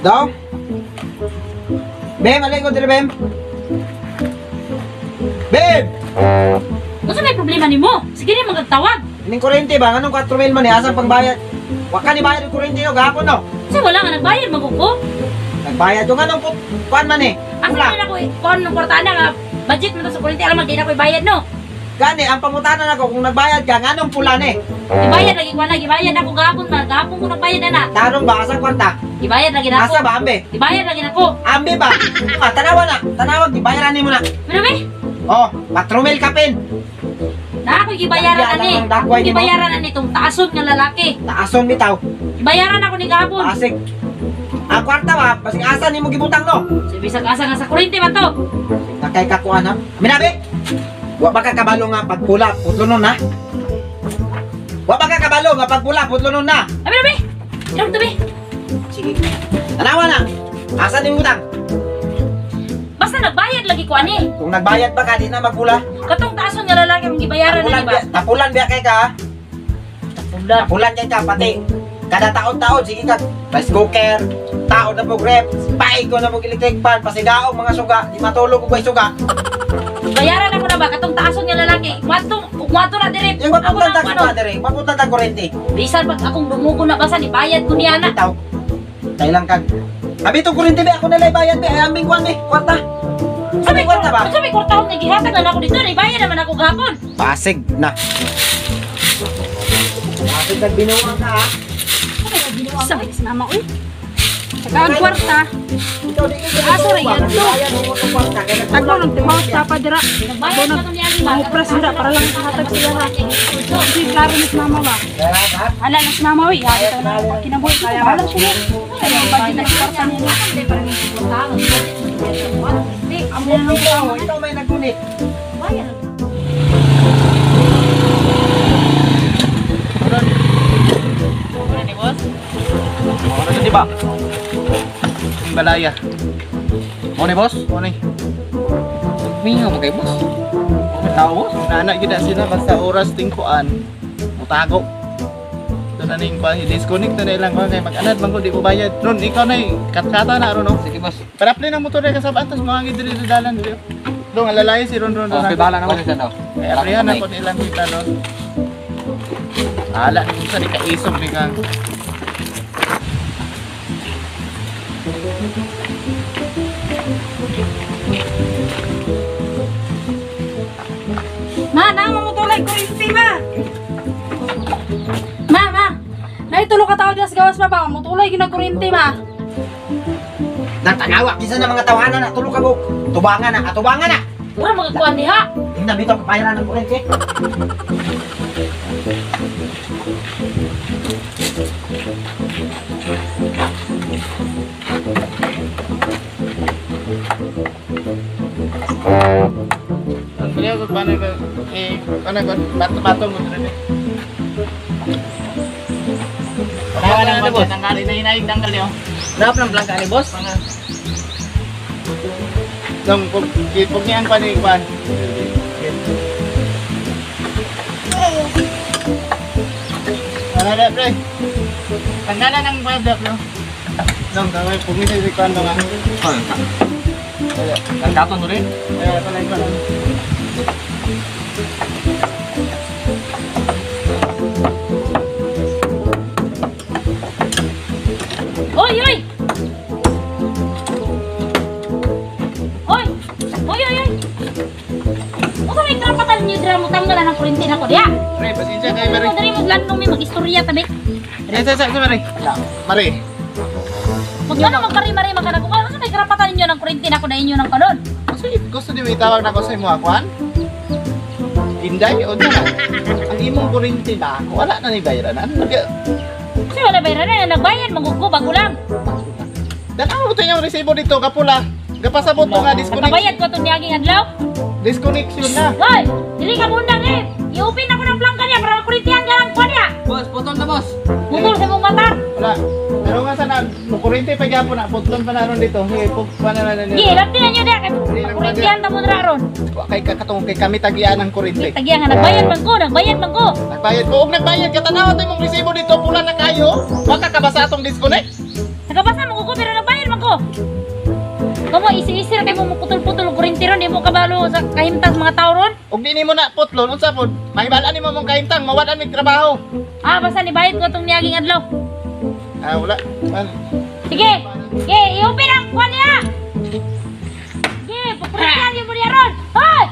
Daw? Bem, alay ko dito, Bem. Bem! Ano may problema ni mo? Sige rin magtawag. Ining kurente ba? Anong 4,000 man eh? Asang pangbayad? Wag ka ni bayad yung kurente nyo, gahapon no? Kasi wala nga nagbayad, maguko. Nagbayad yung anong kuan man eh? Asa na ako kung anong kwartana nga, budget mo to sa kuryente, alam mo, di na ko ibayad, no? Gani, ang pangutanan ako kung nagbayad ka, anong pula ni? Ibayad lagi ko na, ibayad ako gahapon man, gahapon ko nagbayad na na. Tanong ba? Asang kwarta? Ibayad lagi na ako. Asa ba, ambe? Ibayad lagi na ako. Ambe ba? Tanawa na. Tanawag, ibayaran ni mo na. Ano ba? Oh, 4,000 ka pin. Na ako ibayaran na ni. Dakway ni mo. Ibayaran na ni itong taason nga lalaki. Taason bitaw. Ibayaran ako ni gahapon. Asik. Ang kwarta ba? Basig asa ni mo gibutang no? So, bisag asa nga sa kuryente man to. Nakay kakuan ha? Minabi! Wa ba ka kabalo nga pagpula, putlunon na? Wa ba ka kabalo nga pagpula, putlunon na? Abi na, be! Ilong to, be! Sige. Tanawa na! Asa ni mo utang? Basta nagbayad lagi ko, ani. Kung nagbayad pa ka, di na magpula. Katong taason nga lalaki mong ibayaran na, di ba? Tapulan biya kay ka ha? Tapulan. Tapulan kay ka, pati. Kada taon-taon, sige ka. Rice cooker, taon na po grep, paig ko na po electric fan, pasigaong mga suga, di matulog ko ba suga. Bayaran ako na ba? Katong taason nga lalaki. Kwato na dire. Yung mapuntang tag ka dire, mapuntang tag kurente. Bisan pag akong dumugo na basa ni bayad ko niya na. Bitaw. Kailan kag. Abi tong kurente be ako nalay bayad be, ay ambing kwan be, kwarta. Sabi kwarta ba? Sabi kwarta akong nagihatag na ako dito, ni bayad naman ako gahapon. Pasig na. Pasig nag binuwang ka ha. Sabi kasi mama, uy. Saka ang kwarta. Ikaw di ka. Aso rin yan, no? Ako nang timaw sa padira. Nagbayad na ito niya, di ba? Mga pras na para lang hatag siya ha. Kasi klaro ni mama ba? Hala na si mama uy. Hali tayo na kinabuhi ko. Bahala siya. Kaya yung budget na kwarta niya. Amo nang tao, ikaw may nagunit. Ano ito diba? Yung balaya. Mo ni boss? Mo ni? Mingaw mo kay boss? May tao boss? Naanak yun na sila basta oras tingkuan. Mutago. Ito na ning kuhan. I-disconnect na ilang kuhan kay mag-anad bang kung di mo bayad. Ron, ikaw na katkata na ron no? Sige boss. Paraplay ng motor na kasabaan tapos mga ngidiri sa dalan. Doon, alalaya si Ron. Okay, bahala naman siya daw. Kaya aprihan na kung ilang kita no? Ala, kung saan ikaisog ni kang. Ma, na mamutulay ko yung ma. Ma. Naitulo ka tao diyan sa gawas pa ba? Mamutulay ginakuryente ma. Natanawa, kisa na mga tawanan na, tulog ka mo. Tubangan na, atubangan na. Wala magkakuan diha. Tingnan dito, kapayaran ng kurente. Ang beliau ko paano ka bato-bato mo dito eh. Wala na boss, tanggalin na hinaig tanggal yo. Berapa ng blanca ni boss? Dong pug niyan pa ni Kwan. Ada pre. Tanggalan ng padap no. Dong kaway pug ni si Kwan dong ah. Ang katon rin. Ayo pala Kwan. Oy! Oy! Ano may karapatan niyo dira mo tanggalan ng kuryente na ko diya? Pre, pasensya kay Mari. Ano diri mo lan may mag-istorya tabi? Sa Mari. Mari. Huwag na naman kari-mari magkana ko. Ano may karapatan ninyo ng kuryente na ko na inyo ng kanon? Gusto di mo itawag na ko sa imo Kwan? Inday o na. Ang imong kuryente na wala na ni bayaran. Ano Kasi wala bayran na nagbayad magugo bago lang. dan ano to yung resibo dito kapula? Gapasabot to nga Nagbayad ko itong niyaging adlaw. disconnection na. Hoy! Dili ka mundang i-open ako ng plangka niya para kurintihan ka lang ko niya. Boss, putol na boss. Mutol sa mong mata. Wala. Pero nga sana, mukurente pa gyapon na, putlon pa na ron dito. Sige, pa na na Sige, lantihan nyo na. Kurintihan na mo na ron. Kay kakatong kay kami tagian ng kurente. Tagiyan nga, nagbayad man ko. Nagbayad ko, og nagbayad ka tanaw tay mong resibo dito pula na kayo. Wa ka kabasa atong disconnect. Nagabasa mo ko, pero nagbayad man ko. Kamo, isi-isir kayo mo putol-putol kurinti ron. Di mo kabalo sa kahimtang mga tao ron. Og di nimo na putlon unsa pod? Mahibalaan nimo mong kahimtang mawadan mig trabaho. Ah, basta nibayad ko itong niyaging adlaw. Ah, wala. Sige, sige, iupin ang kuha niya. Sige, pakurintihan niyo mo niya ron. Hoy!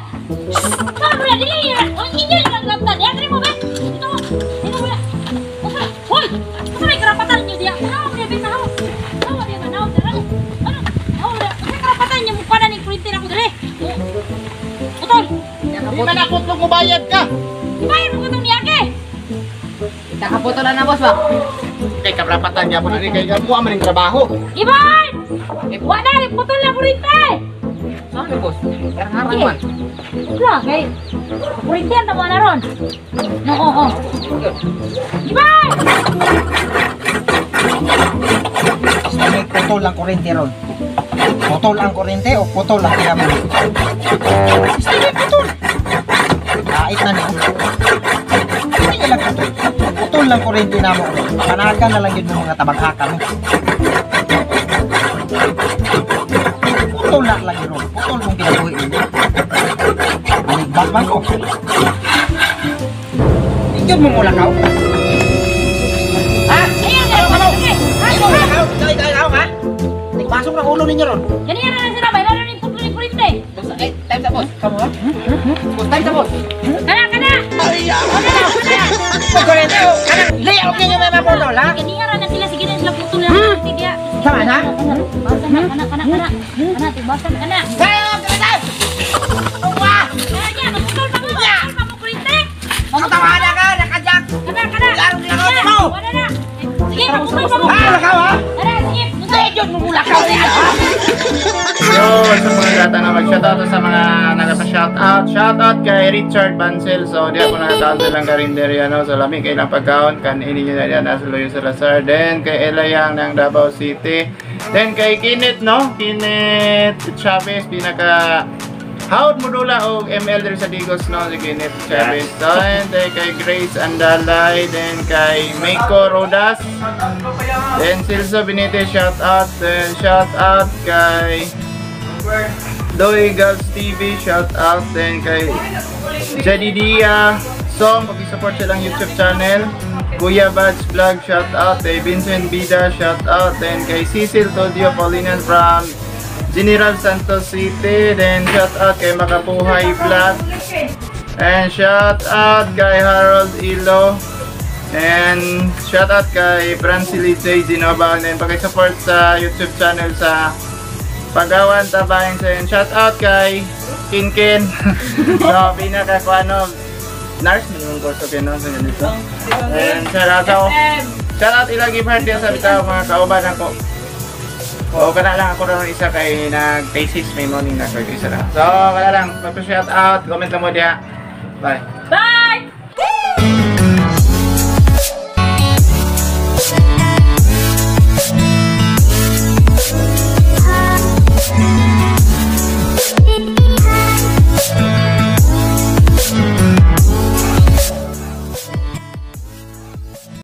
Hoy, mula, dili niya. Hoy, hindi niya naglabtan. Yan, dili mo, be. Dito mo. Dito mo na. Hoy! Basta may karapatan niyo diya. Ano mo niya, be, sa hawak? Ano niya, manawag na ron. Ano? Ano niya? May karapatan niyo mo pa na ni kurinti na ko dali. Putol! Di man ako putlong mo bayad ka. Ibayad mo ko itong niyagi. Nakaputo na boss ba? Kay kabrapatan gyapon ani kay mo man ning trabaho. Ibayad! Wala, putol na kurinti. Saan boss? Karang-harang man. Wala, kay kurintihan na mo na ron. Oo. Ibayad! Basta may putol ang kurente ron. Putol ang kurente o putol ang kinamuli? Basta may putol. Kahit na niyo. Hindi nila putol. Putol lang kurente na mo. Panagan na lang yun ng mga tabaghaka mo. Putol na lang yun. Putol mong ginabuhi ninyo. Manigbag man ko. Hindi mo mula ka. Ha? Ayan, sige. Hindi mo mula ka. Ikaw ha? Pasok na ulo ninyo ron. Ganyan na sila, may lalo rin putol ni kurinti. Boss, time sa boss. Kamu ha? Boss, time sa boss. Kana! Kurente o. Liyaw ninyo may maputol ha? Ganyan na sila, sige na sila putol na kurinti dia. Sama na? Kana. Tibasan, kana. Kayo! Kurente! Uwa! Kaya niya, maputol pa mo kurinti. Matawahan ka! Nakadyak! Kana. Laro din ako mo! Wala na. Sige, maputol pa mo. Ha? Lakaw ha? Kana, sige. Medyon mo lakaw niya ha? Yo, sa mga data na mag-shoutout sa mga nagpa-shoutout. Shoutout kay Richard Bansel. So, di ako nakataon silang karinderya, no? So, lami kay lang pagkaon. Kanini nyo na yan, nasa Loyo Salazar. Then, kay Elayang ng Davao City. Then, kay Kenneth, no? Kenneth Chavez, pinaka Howard Modula o ML there sa Digos, no? Si Kenneth Chavez. Then, kay Grace Andalay. Then, kay Meiko Rodas. Then, Silso Benitez, shoutout. Then, shoutout kay Doy Girls TV, shoutout. Then, kay Jadidia Song, pag-support silang YouTube channel. Kuya Badge Vlog, shoutout. Kay Vincent Bida, shoutout. Then, kay Cecil Todio Paulinan from General Santos City. Then, shoutout kay Makapuhay Vlog. And shoutout kay Harold Ilo. And shoutout kay Francily J. Ginova. And then, pag-support sa YouTube channel sa Pagawan Tabayan sa. And shoutout kay Kinkin. So, pinaka ko ano, nurse minimum course of yun, sa ganito. And shoutout ilagi party sa bitaw mga kauban ako. O kana lang ako rin isa kay nag-thesis may morning na kay isa lang. So, kana lang, mag-shoutout, comment lang mo diha. Bye.